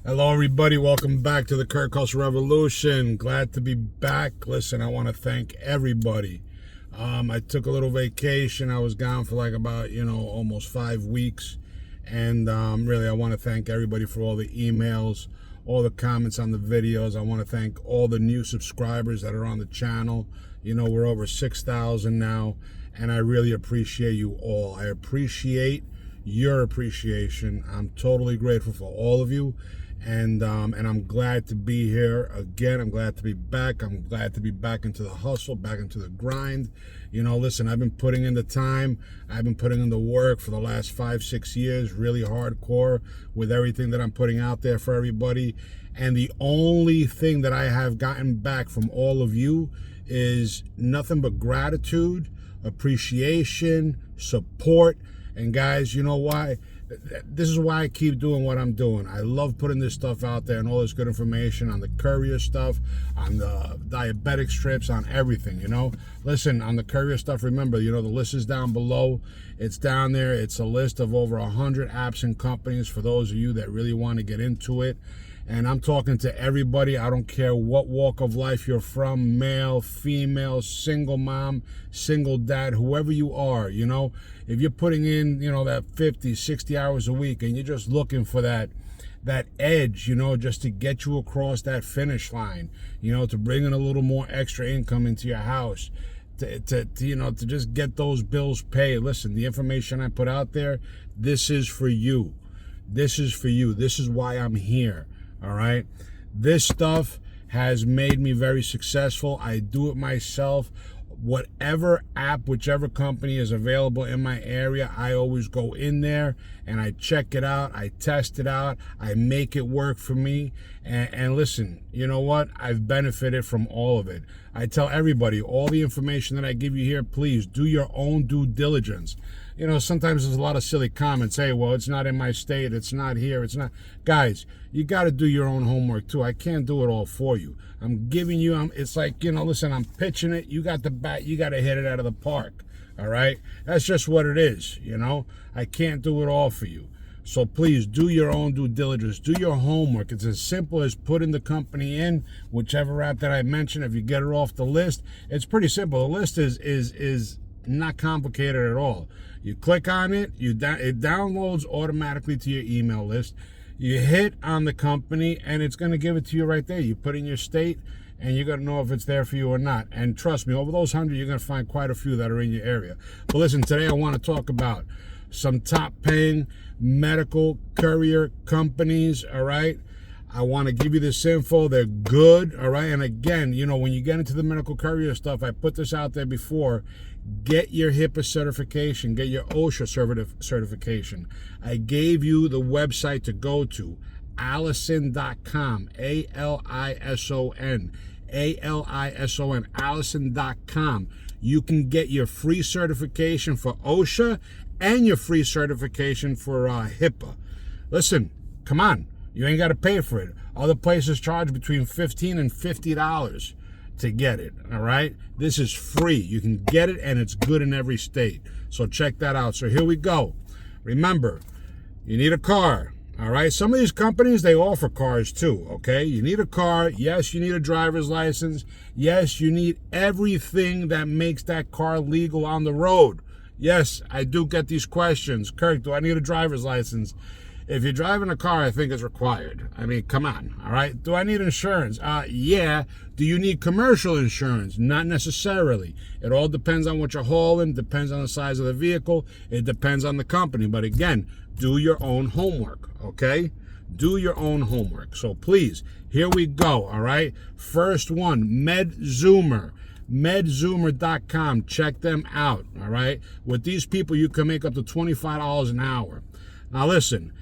Hello, everybody. Welcome back to the Kurt Culture Revolution. Glad to be back. Listen, I want to thank everybody. I took a little vacation. I was gone for like about, almost 5 weeks. And really, I want to thank everybody for all the emails, all the comments on the videos. I want to thank all the new subscribers that are on the channel. We're over 6,000 now. And I really appreciate you all. I appreciate your appreciation. I'm totally grateful for all of you. And I'm glad to be here again. I'm glad to be back. I'm glad to be back into the hustle, back into the grind. Listen, I've been putting in the time. I've been putting in the work for the last 5-6 years, really hardcore with everything that I'm putting out there for everybody. And the only thing that I have gotten back from all of you is nothing but gratitude, appreciation, support. And guys, you know why? This is why I keep doing what I'm doing. I love putting this stuff out there and all this good information on the Courier stuff, on the diabetic strips, on everything, Listen, on the Courier stuff, remember, the list is down below. It's down there. It's a list of over 100 apps and companies for those of you that really want to get into it. And I'm talking to everybody. I don't care what walk of life you're from, male, female, single mom, single dad, whoever you are, If you're putting in, that 50, 60 hours a week and you're just looking for that edge, just to get you across that finish line, to bring in a little more extra income into your house, to just get those bills paid. Listen, the information I put out there, this is for you. This is for you. This is why I'm here. All right. This stuff has made me very successful. I do it myself. Whatever app, whichever company is available in my area, I always go in there and I check it out. I test it out. I make it work for me. And listen, you know what? I've benefited from all of it. I tell everybody, all the information that I give you here, please do your own due diligence. Sometimes there's a lot of silly comments. Hey, well, it's not in my state. It's not here. It's not. Guys, you got to do your own homework too. I can't do it all for you. I'm giving you, it's like, listen, I'm pitching it. You got the bat. You got to hit it out of the park. All right. That's just what it is. I can't do it all for you. So please do your own due diligence. Do your homework. It's as simple as putting the company in whichever app that I mentioned. If you get it off the list, it's pretty simple. The list is not complicated at all. You click on it, it downloads automatically to your email list. You hit on the company and it's going to give it to you right there. You put in your state and you're going to know if it's there for you or not. And trust me, over those 100, you're going to find quite a few that are in your area. But listen, today I want to talk about some top paying medical courier companies, all right? I want to give you this info. They're good, all right? And again, when you get into the medical courier stuff, I put this out there before. Get your HIPAA certification. Get your OSHA certification. I gave you the website to go to, Allison.com, Alison, Allison.com. You can get your free certification for OSHA and your free certification for HIPAA. Listen, come on. You ain't got to pay for it. Other places charge between $15 and $50 to get it, all right? This is free. You can get it, and it's good in every state. So check that out. So here we go. Remember, you need a car, all right? Some of these companies, they offer cars too, okay? You need a car. Yes, you need a driver's license. Yes, you need everything that makes that car legal on the road. Yes, I do get these questions. Kirk, do I need a driver's license? If you're driving a car, I think it's required. I mean, come on, all right? Do I need insurance? Yeah. Do you need commercial insurance? Not necessarily. It all depends on what you're hauling, depends on the size of the vehicle, it depends on the company. But again, do your own homework, okay? Do your own homework. So please, here we go, all right? First one, MedZoomer. MedZoomer.com. Check them out, all right? With these people, you can make up to $25 an hour. Now listen,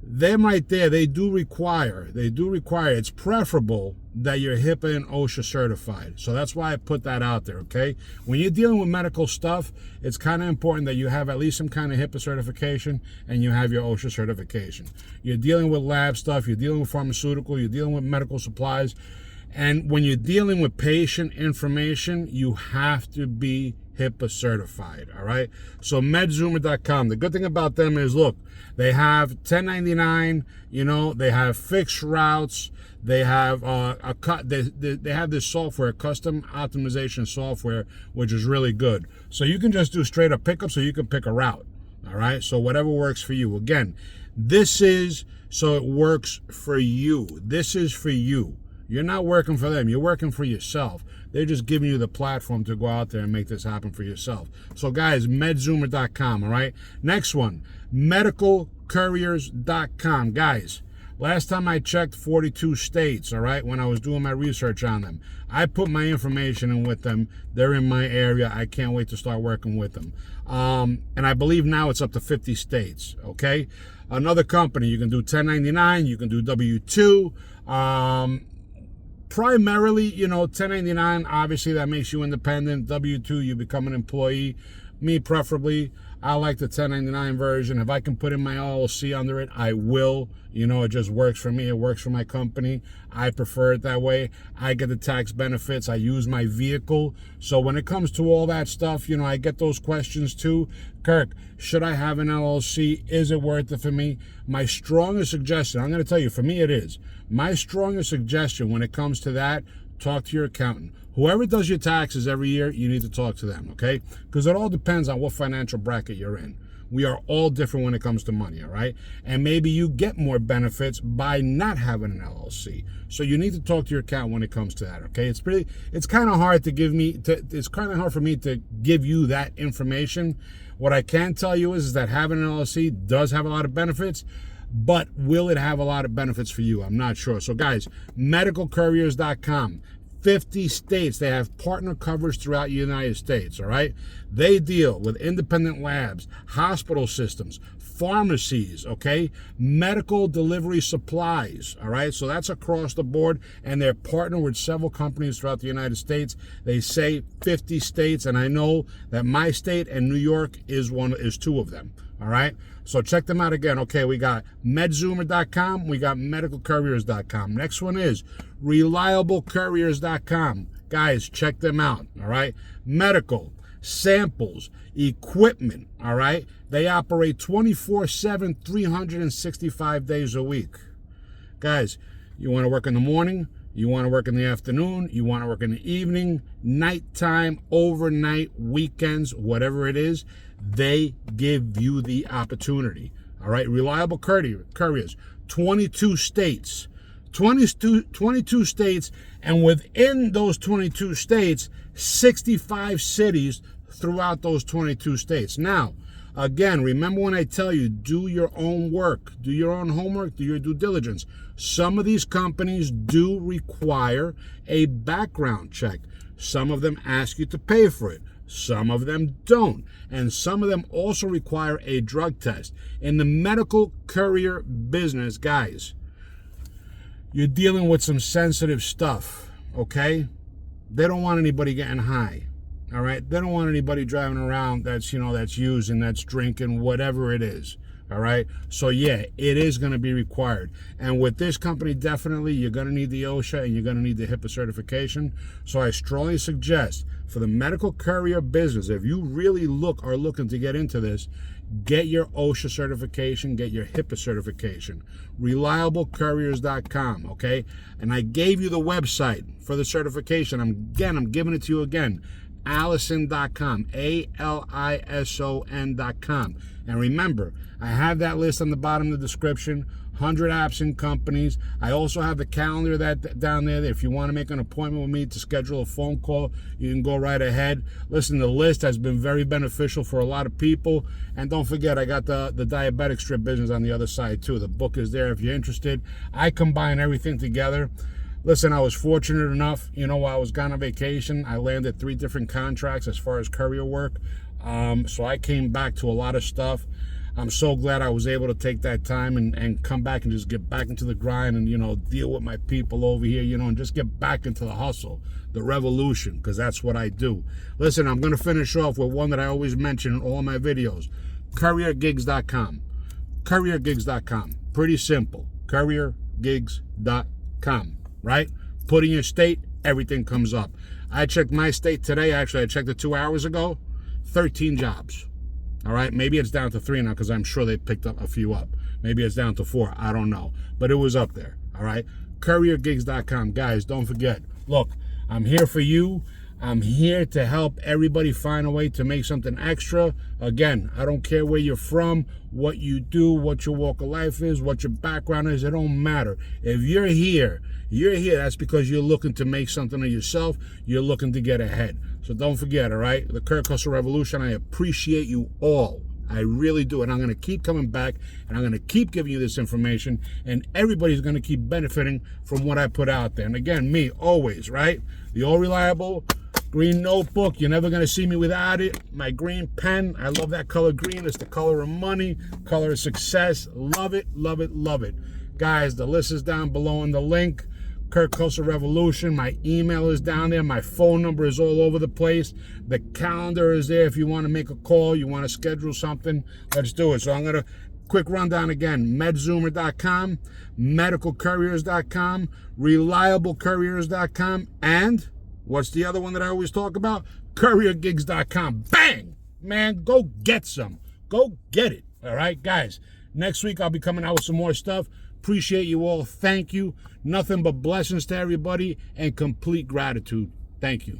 them right there, they do require, it's preferable that you're HIPAA and OSHA certified. So that's why I put that out there, okay? When you're dealing with medical stuff, it's kind of important that you have at least some kind of HIPAA certification and you have your OSHA certification. You're dealing with lab stuff, you're dealing with pharmaceutical, you're dealing with medical supplies. And when you're dealing with patient information, you have to be HIPAA certified, all right? So MedZoomer.com, the good thing about them is, look, they have 1099, they have fixed routes, they have they have this software, custom optimization software, which is really good. So you can just do straight up pickup, so you can pick a route, all right? So whatever works for you. Again, so it works for you. This is for you. You're not working for them. You're working for yourself. They're just giving you the platform to go out there and make this happen for yourself. So guys, MedZoomer.com, all right? Next one, MedicalCouriers.com. Guys, last time I checked, 42 states, all right, when I was doing my research on them. I put my information in with them. They're in my area. I can't wait to start working with them. And I believe now it's up to 50 states, okay? Another company, you can do 1099, you can do W-2. Primarily, 1099, obviously that makes you independent. W-2, you become an employee. Me, preferably, I like the 1099 version. If I can put in my LLC under it, I will. It just works for me. It works for my company. I prefer it that way. I get the tax benefits. I use my vehicle. So when it comes to all that stuff, I get those questions too. Kirk, should I have an LLC? Is it worth it for me? My strongest suggestion, I'm going to tell you, for me it is. My strongest suggestion when it comes to that, talk to your accountant. Whoever does your taxes every year, you need to talk to them, okay? Because it all depends on what financial bracket you're in. We are all different when it comes to money, all right? And maybe you get more benefits by not having an LLC. So you need to talk to your accountant when it comes to that, okay? It's kind of hard for me to give you that information. What I can tell you is that having an LLC does have a lot of benefits, but will it have a lot of benefits for you? I'm not sure. So guys, medicalcouriers.com. 50 states. They have partner coverage throughout the United States, all right? They deal with independent labs, hospital systems, pharmacies, okay? Medical delivery supplies, all right? So that's across the board, and they're partnered with several companies throughout the United States. They say 50 states, and I know that my state and New York is two of them, all right? So check them out again. Okay, we got MedZoomer.com. We got MedicalCouriers.com. Next one is ReliableCouriers.com. Guys, check them out, all right? Medical, samples, equipment, all right? They operate 24/7, 365 days a week. Guys, you want to work in the morning? You want to work in the afternoon? You want to work in the evening, nighttime, overnight, weekends, whatever it is, they give you the opportunity. All right, Reliable Couriers, 22 states. 22 states, and within those 22 states, 65 cities throughout those 22 states. Now, again, remember when I tell you, do your own work, do your own homework, do your due diligence. Some of these companies do require a background check. Some of them ask you to pay for it. Some of them don't. And some of them also require a drug test. In the medical courier business, guys, you're dealing with some sensitive stuff, okay? They don't want anybody getting high, all right? They don't want anybody driving around that's using, that's drinking, whatever it is, all right? So, yeah, it is going to be required. And with this company, definitely, you're going to need the OSHA and you're going to need the HIPAA certification. So I strongly suggest for the medical courier business, if you really are looking to get into this, get your OSHA certification, get your HIPAA certification. ReliableCouriers.com, okay? And I gave you the website for the certification. I'm giving it to you again. Allison.com, ALISON.com. And remember, I have that list on the bottom of the description. 100 apps and companies. I also have the calendar that down there. If you want to make an appointment with me to schedule a phone call, you can go right ahead. Listen, the list has been very beneficial for a lot of people. And don't forget, I got the diabetic strip business on the other side too. The book is there if you're interested. I combine everything together. Listen, I was fortunate enough, while I was gone on vacation, I landed 3 different contracts as far as courier work. So I came back to a lot of stuff. I'm so glad I was able to take that time and come back and just get back into the grind and, deal with my people over here, and just get back into the hustle, the revolution, because that's what I do. Listen, I'm going to finish off with one that I always mention in all of my videos, CourierGigs.com. CourierGigs.com. Pretty simple. CourierGigs.com, right? Put in your state, everything comes up. I checked my state today. Actually, I checked it 2 hours ago. 13 jobs. All right, maybe it's down to 3 now because I'm sure they picked up a few up. Maybe it's down to 4. I don't know. But it was up there. All right, couriergigs.com. Guys, don't forget. Look, I'm here for you. I'm here to help everybody find a way to make something extra. Again, I don't care where you're from, what you do, what your walk of life is, what your background is. It don't matter. If you're here, that's because you're looking to make something of yourself. You're looking to get ahead. So don't forget, all right? The Kurt Hustle Revolution, I appreciate you all. I really do. And I'm going to keep coming back, and I'm going to keep giving you this information, and everybody's going to keep benefiting from what I put out there. And again, me, always, right? The all reliable green notebook. You're never going to see me without it. My green pen. I love that color green. It's the color of money, color of success. Love it, love it, love it. Guys, the list is down below in the link. Kurt Hustle Revolution. My email is down there. My phone number is all over the place. The calendar is there if you want to make a call, you want to schedule something. Let's do it. So I'm going to quick rundown again. MedZoomer.com, medicalcouriers.com, reliablecouriers.com, and what's the other one that I always talk about? Couriergigs.com. Bang! Man, go get some. Go get it. All right, guys. Next week, I'll be coming out with some more stuff. Appreciate you all. Thank you. Nothing but blessings to everybody and complete gratitude. Thank you.